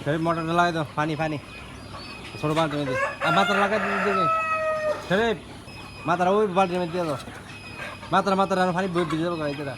शरीफ motor लगा दो पानी पानी छोड़ो बाल्टी में दे मात्रा लगा दीजिए शरीफ मात्रा वो बाल्टी में दे दो मात्रा मात्रा पानी भिजे दो इधर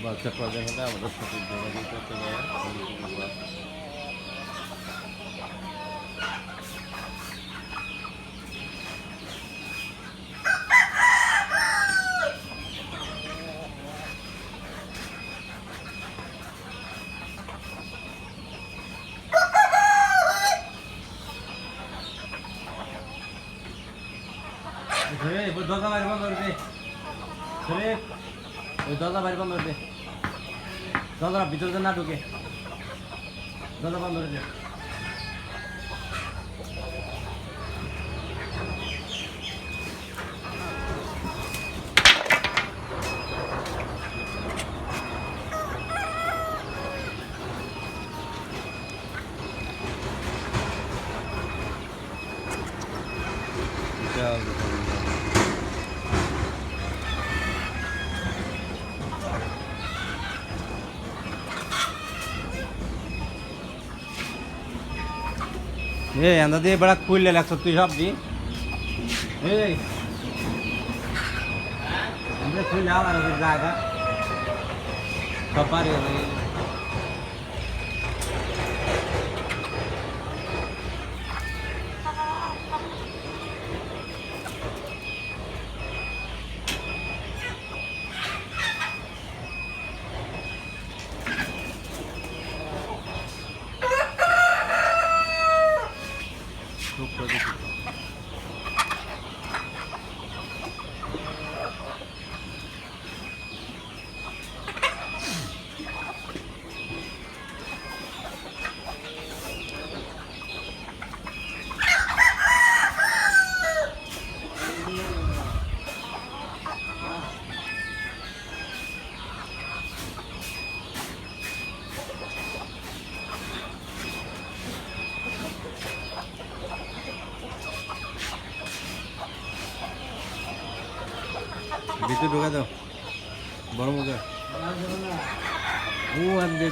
বাচ্চা প্রয়োজন হলে আমাদের সাথে যোগাযোগ করতে পারে দরজা বাইরে বন্ধ করে দে ওই দরজা বাইরে বন্ধ করে দে দরজা ভিতরে না ঢুকে দরজা বন্ধ করে দে अंदर दे बड़ा खुल ले लग सकती सब दी अंदर खुल आ रहा है जाएगा कपार ভিতরে ঢোকা দাও বড় মুখে ও আর দে